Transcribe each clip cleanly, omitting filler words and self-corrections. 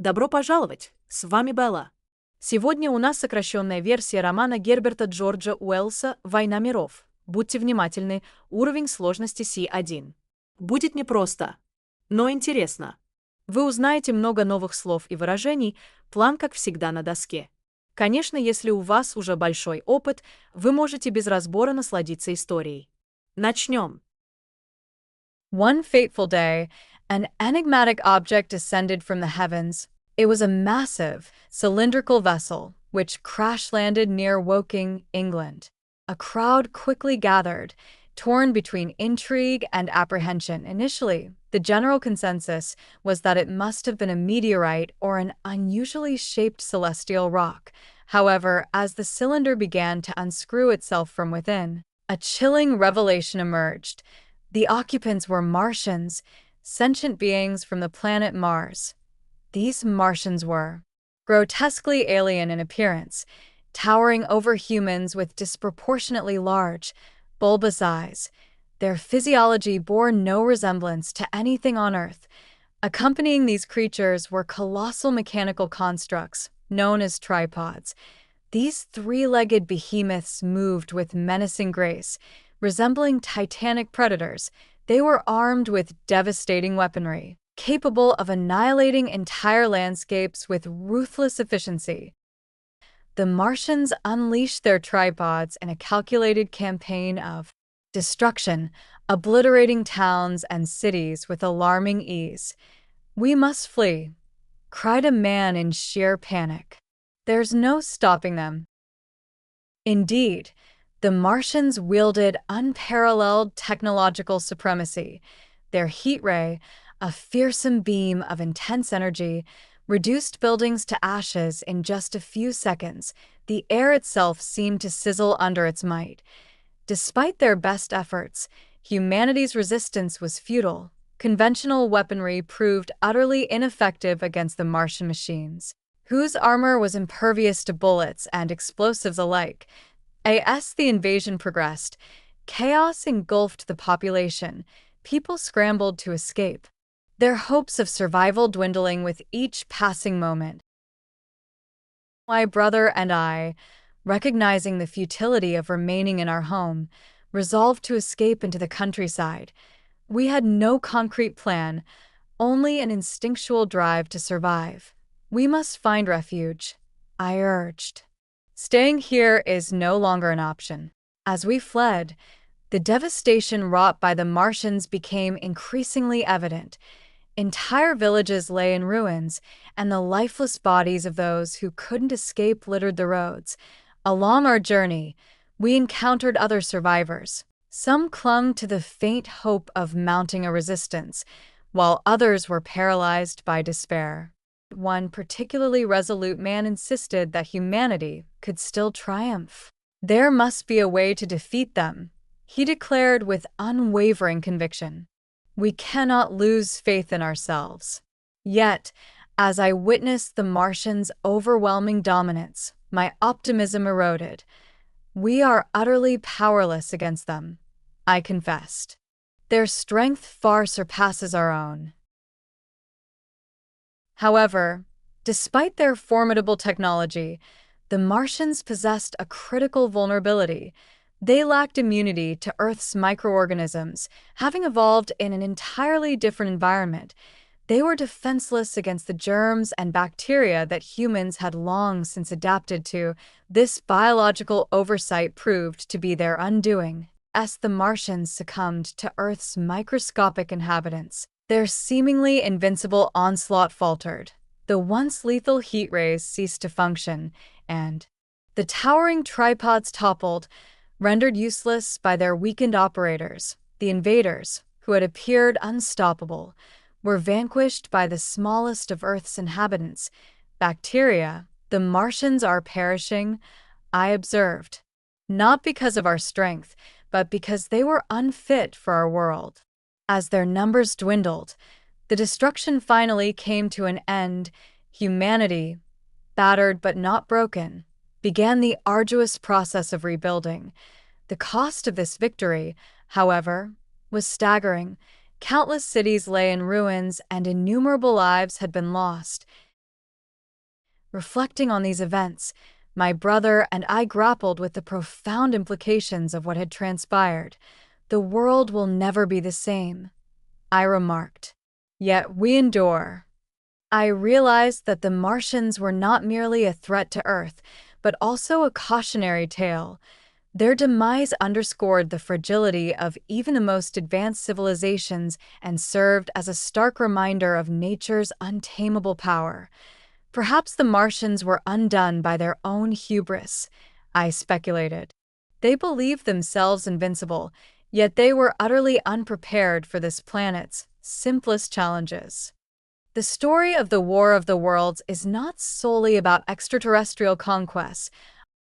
Добро пожаловать! С вами Белла. Сегодня у нас сокращенная версия романа Герберта Джорджа Уэллса «Война миров». Будьте внимательны, уровень сложности C1. Будет непросто, но интересно. Вы узнаете много новых слов и выражений, план, как всегда, на доске. Конечно, если у вас уже большой опыт, вы можете без разбора насладиться историей. Начнем. One fateful day, an enigmatic object descended from the heavens. It was a massive, cylindrical vessel, which crash-landed near Woking, England. A crowd quickly gathered, torn between intrigue and apprehension. Initially, the general consensus was that it must have been a meteorite or an unusually shaped celestial rock. However, as the cylinder began to unscrew itself from within, a chilling revelation emerged. The occupants were Martians, sentient beings from the planet Mars. These Martians were grotesquely alien in appearance, towering over humans with disproportionately large, bulbous eyes. Their physiology bore no resemblance to anything on Earth. Accompanying these creatures were colossal mechanical constructs, known as tripods. These three-legged behemoths moved with menacing grace. Resembling titanic predators, they were armed with devastating weaponry, capable of annihilating entire landscapes with ruthless efficiency. The Martians unleashed their tripods in a calculated campaign of destruction, obliterating towns and cities with alarming ease. "We must flee," cried a man in sheer panic. "There's no stopping them." Indeed, the Martians wielded unparalleled technological supremacy. Their heat ray, a fearsome beam of intense energy, reduced buildings to ashes in just a few seconds. The air itself seemed to sizzle under its might. Despite their best efforts, humanity's resistance was futile. Conventional weaponry proved utterly ineffective against the Martian machines, whose armor was impervious to bullets and explosives alike. As the invasion progressed, chaos engulfed the population. People scrambled to escape, their hopes of survival dwindling with each passing moment. My brother and I, recognizing the futility of remaining in our home, resolved to escape into the countryside. We had no concrete plan, only an instinctual drive to survive. "We must find refuge," I urged. "Staying here is no longer an option." As we fled, the devastation wrought by the Martians became increasingly evident. Entire villages lay in ruins, and the lifeless bodies of those who couldn't escape littered the roads. Along our journey, we encountered other survivors. Some clung to the faint hope of mounting a resistance, while others were paralyzed by despair. One particularly resolute man insisted that humanity could still triumph. "There must be a way to defeat them," he declared with unwavering conviction. "We cannot lose faith in ourselves." Yet, as I witnessed the Martians' overwhelming dominance, my optimism eroded. "We are utterly powerless against them," I confessed. "Their strength far surpasses our own." However, despite their formidable technology, the Martians possessed a critical vulnerability. They lacked immunity to Earth's microorganisms, having evolved in an entirely different environment. They were defenseless against the germs and bacteria that humans had long since adapted to. This biological oversight proved to be their undoing. As the Martians succumbed to Earth's microscopic inhabitants, their seemingly invincible onslaught faltered. The once lethal heat rays ceased to function, and the towering tripods toppled, rendered useless by their weakened operators. The invaders, who had appeared unstoppable, were vanquished by the smallest of Earth's inhabitants, bacteria. "The Martians are perishing," I observed, "not because of our strength, but because they were unfit for our world." As their numbers dwindled, the destruction finally came to an end. Humanity, battered but not broken, began the arduous process of rebuilding. The cost of this victory, however, was staggering. Countless cities lay in ruins and innumerable lives had been lost. Reflecting on these events, my brother and I grappled with the profound implications of what had transpired. The world will never be the same, I remarked. Yet we endure. I realized that the Martians were not merely a threat to Earth, but also a cautionary tale. Their demise underscored the fragility of even the most advanced civilizations and served as a stark reminder of nature's untamable power. Perhaps the Martians were undone by their own hubris, I speculated. They believed themselves invincible, yet they were utterly unprepared for this planet's simplest challenges. The story of the War of the Worlds is not solely about extraterrestrial conquests.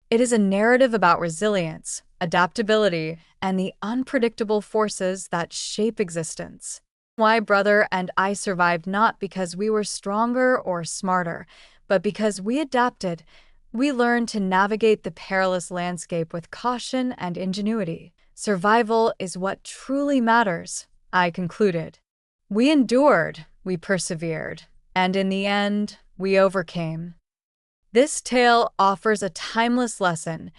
It is a narrative about resilience, adaptability, and the unpredictable forces that shape existence. My brother and I survived not because we were stronger or smarter, but because we adapted. We learned to navigate the perilous landscape with caution and ingenuity. Survival is what truly matters, I concluded. We endured, we persevered, and in the end, we overcame. This tale offers a timeless lesson.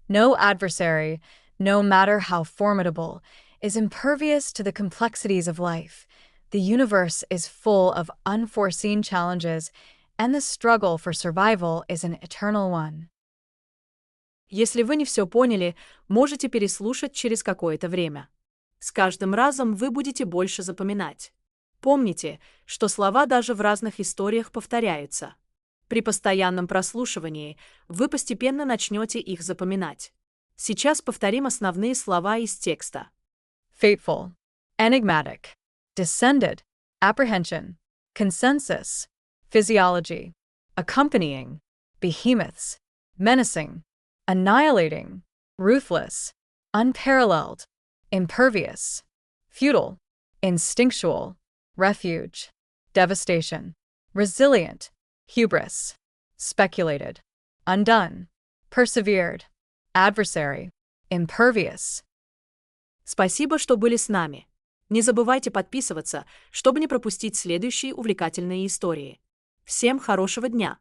No adversary, no matter how formidable, is impervious to the complexities of life. The universe is full of unforeseen challenges, and the struggle for survival is an eternal one. Если вы не все поняли, можете переслушать через какое-то время. С каждым разом вы будете больше запоминать. Помните, что слова даже в разных историях повторяются. При постоянном прослушивании вы постепенно начнете их запоминать. Сейчас повторим основные слова из текста. Fateful, enigmatic, descended, apprehension, consensus, physiology, accompanying, behemoths, menacing, annihilating, ruthless, unparalleled, impervious, futile, instinctual, refuge, devastation, resilient, hubris, speculated, undone, persevered, adversary, impervious. Спасибо, что были с нами. Не забывайте подписываться, чтобы не пропустить следующие увлекательные истории. Всем хорошего дня!